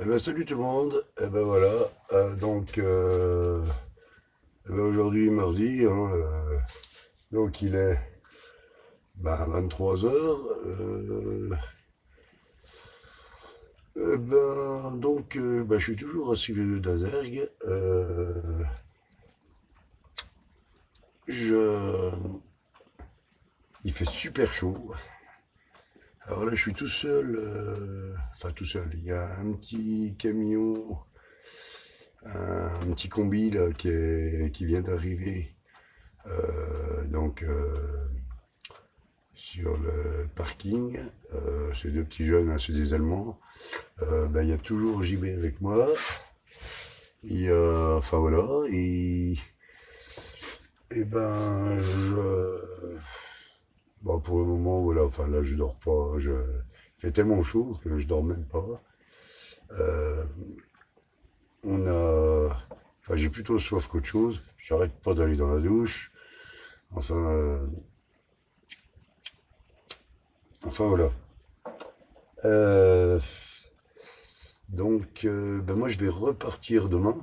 Eh ben, salut tout le monde. Eh ben voilà. Aujourd'hui mardi, hein, donc il est 23 heures. Je suis toujours assis le d'Azergue. Je... Il fait super chaud. Alors là, je suis tout seul. Enfin, tout seul. Il y a un petit camion, un petit combi là, qui vient d'arriver. Donc, sur le parking. Ces deux petits jeunes, hein, c'est des Allemands. Il y a toujours JB avec moi. Enfin voilà. Et ben, bon, pour le moment, voilà. Enfin là, je dors pas. Il fait tellement chaud que je dors même pas. Euh, on a. Enfin, j'ai plutôt soif qu'autre chose. J'arrête pas d'aller dans la douche. Enfin, enfin voilà. Euh, Moi, je vais repartir demain.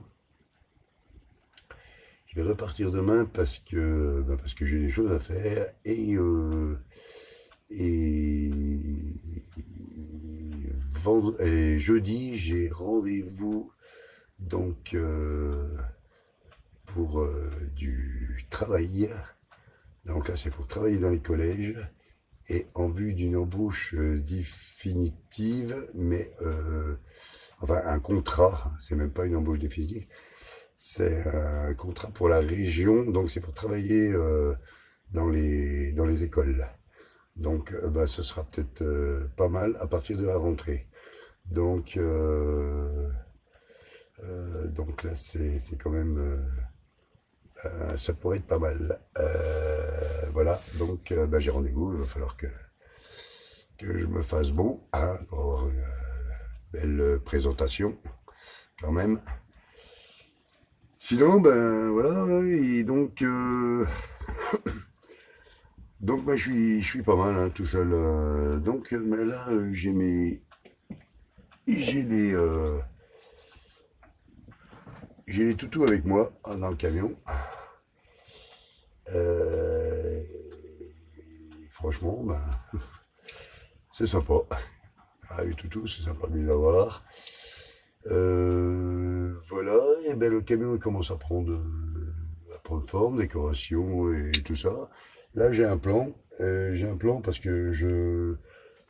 Je vais repartir demain parce que j'ai des choses à faire et, et jeudi j'ai rendez-vous donc pour du travail. Donc là c'est pour travailler dans les collèges et en vue d'une embauche définitive, mais enfin un contrat, c'est même pas une embauche définitive. C'est un contrat pour la région, donc c'est pour travailler dans les écoles. Donc ce sera peut-être pas mal à partir de la rentrée. Donc, donc là, c'est quand même... ça pourrait être pas mal. Voilà, donc j'ai rendez-vous, il va falloir que je me fasse bon, hein, pour avoir une belle présentation quand même. Sinon, ben voilà, et donc moi je suis pas mal hein, tout seul. Mais là j'ai les j'ai les toutous avec moi hein, dans le camion. Euh, Franchement, ben, c'est sympa. Ah, les toutous, c'est sympa de les avoir. Voilà, et ben le camion il commence à prendre forme, décoration et tout ça. Là j'ai un plan parce que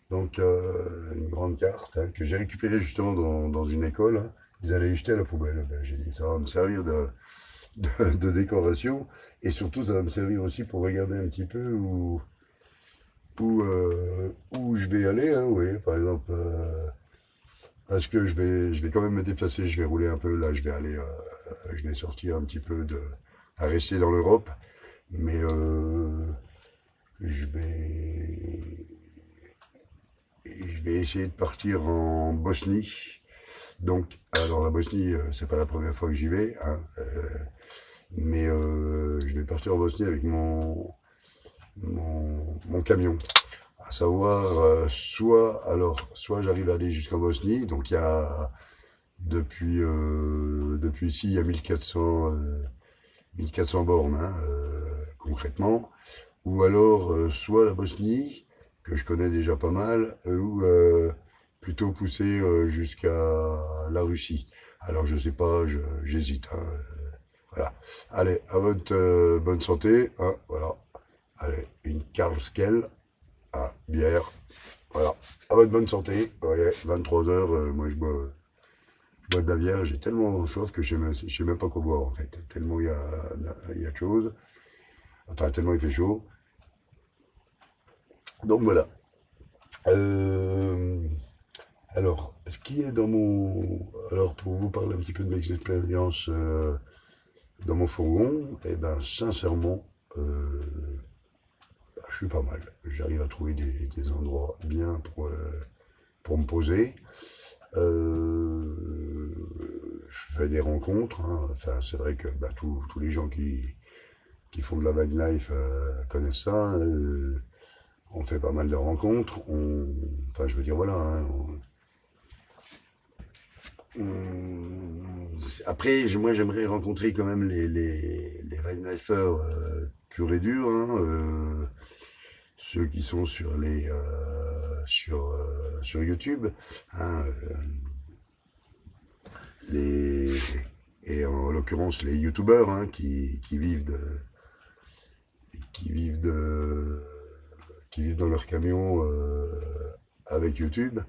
une grande carte hein, que j'ai récupérée justement dans une école. Hein. Ils allaient jeter à la poubelle. Ben, j'ai dit ça va me servir de décoration et surtout ça va me servir aussi pour regarder un petit peu où je vais aller. Hein, oui, par exemple, parce que je vais quand même me déplacer, je vais rouler un peu. Là, je vais sortir un petit peu à rester dans l'Europe, mais je vais, je vais essayer de partir en Bosnie. Donc, alors la Bosnie, c'est pas la première fois que j'y vais, hein, mais je vais partir en Bosnie avec mon camion. À savoir, soit j'arrive à aller jusqu'en Bosnie, donc il y a depuis ici, il y a 1400 bornes, hein, concrètement, ou alors soit la Bosnie, que je connais déjà pas mal, ou plutôt pousser jusqu'à la Russie. Alors je sais pas, j'hésite. Hein, voilà. Allez, à votre bonne santé. Hein, voilà. Allez, une Carlskel, bière. Voilà. À votre bonne santé. Ouais, 23 heures, moi je bois de la bière. J'ai tellement soif que je sais même pas quoi boire en fait. Tellement il y a de choses. Enfin, tellement il fait chaud. Donc voilà. Euh, ce qui est dans mon... Alors, pour vous parler un petit peu de mes expériences dans mon fourgon, eh ben, sincèrement, je suis pas mal. J'arrive à trouver des endroits bien pour me poser. Je fais des rencontres. Hein. Enfin, c'est vrai que tous les gens qui font de la van life connaissent ça. On fait pas mal de rencontres. Enfin, je veux dire, voilà. Hein, Après, moi, j'aimerais rencontrer quand même les Rheinländer purs et durs, hein, ceux qui sont sur YouTube, hein, les, et en l'occurrence les YouTubeurs, hein, qui vivent de, qui vivent dans leur camion avec YouTube.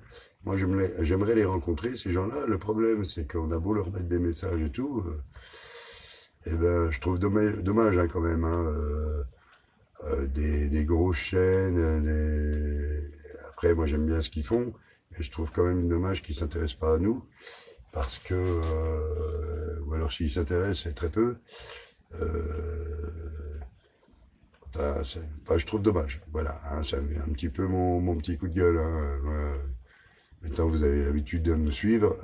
Moi, j'aimerais les rencontrer, ces gens-là. Le problème, c'est qu'on a beau leur mettre des messages et tout, eh ben, je trouve dommage, hein, quand même, hein, des grosses chaînes. Après, moi, j'aime bien ce qu'ils font, mais je trouve quand même dommage qu'ils s'intéressent pas à nous, parce que, ou alors s'ils s'intéressent, c'est très peu. Euh, enfin, je trouve dommage. Voilà, hein, c'est un petit peu mon petit coup de gueule, hein. Maintenant, vous avez l'habitude de me suivre,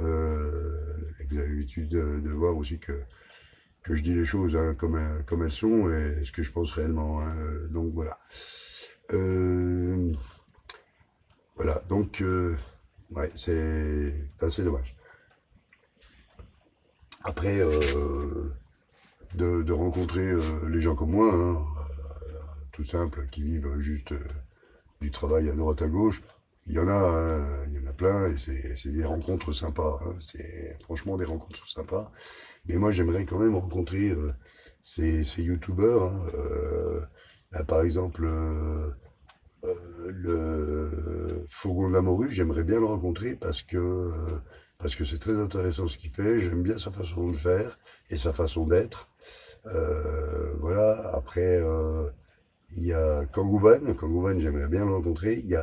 et vous avez l'habitude de voir aussi que je dis les choses, hein, comme elles sont et ce que je pense réellement, hein. Donc voilà. Euh, voilà, donc ouais, c'est assez dommage. Après, de rencontrer les gens comme moi, hein, tout simple, qui vivent juste du travail à droite à gauche, il y en a plein et c'est des rencontres sympas, hein. C'est franchement des rencontres sympas. Mais moi, j'aimerais quand même rencontrer ces youtubeurs, hein. Là, par exemple, le Fourgon de la Morue, j'aimerais bien le rencontrer parce que c'est très intéressant ce qu'il fait. J'aime bien sa façon de faire et sa façon d'être. Voilà. Après, il y a Kangouban. Kangouban, j'aimerais bien le rencontrer. Il y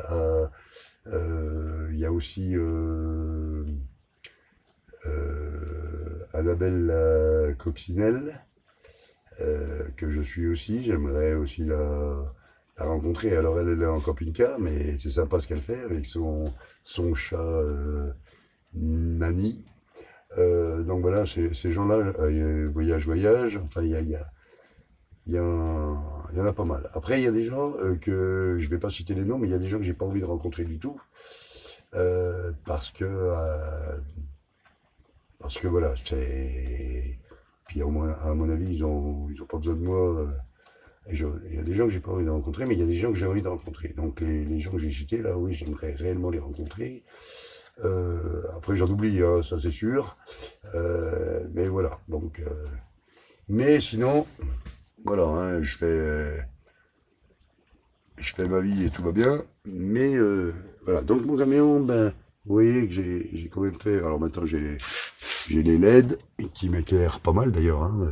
a aussi Annabelle la Coccinelle, que je suis aussi. J'aimerais aussi la rencontrer. Alors, elle est en camping-car, mais c'est sympa ce qu'elle fait avec son chat Nani. Donc voilà, ces gens-là, voyage, enfin, il y en a pas mal. Après, il y a des gens que je vais pas citer les noms, mais il y a des gens que j'ai pas envie de rencontrer du tout. Parce que voilà, c'est. Puis au moins, à mon avis, ils ont pas besoin de moi. Il y a des gens que j'ai pas envie de rencontrer, mais il y a des gens que j'ai envie de rencontrer. Donc les gens que j'ai cités, là, oui, j'aimerais réellement les rencontrer. Après, j'en oublie, hein, ça c'est sûr. Mais voilà. Donc, mais sinon, voilà, hein, je fais ma vie et tout va bien. Mais voilà. Donc mon camion, ben, vous voyez que j'ai quand même fait. Alors maintenant, j'ai les LED qui m'éclairent pas mal d'ailleurs, hein,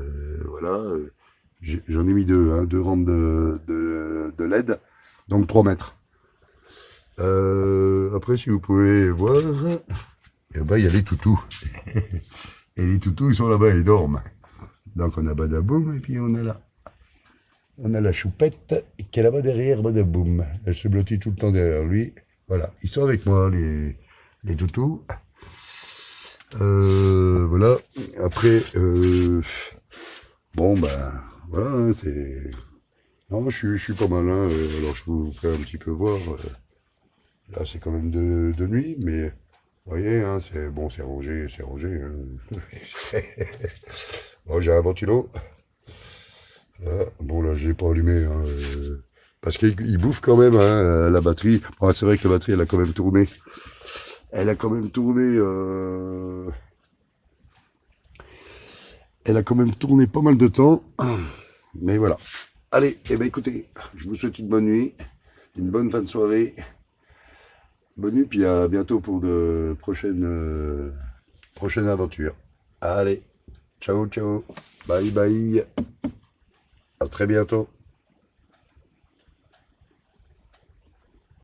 voilà. J'en ai mis deux, hein, deux rampes de LED, donc 3 mètres. Après, si vous pouvez voir, eh ben, il y a les toutous. Et les toutous, ils sont là-bas, ils dorment. Donc on a Badaboum, et puis on a la choupette qui est là-bas derrière Badaboum. Elle se blottit tout le temps derrière lui. Voilà, ils sont avec moi, les toutous. Voilà. Après, bon, ben, voilà, hein, c'est. Non, je suis pas mal, hein. Alors, je vous ferai un petit peu voir. Là, c'est quand même de nuit, mais vous voyez, hein, c'est bon, c'est rangé, hein. Bon, j'ai un ventilo. Voilà. Bon, là, je l'ai pas allumé, hein, parce qu'il bouffe quand même, hein, la batterie. Bon, c'est vrai que la batterie, elle a quand même tourné. Elle a quand même tourné. Elle a quand même tourné pas mal de temps. Mais voilà. Allez, eh ben écoutez, je vous souhaite une bonne nuit, une bonne fin de soirée. Bonne nuit, puis à bientôt pour de prochaines aventures. Allez, ciao, ciao. Bye, bye. À très bientôt.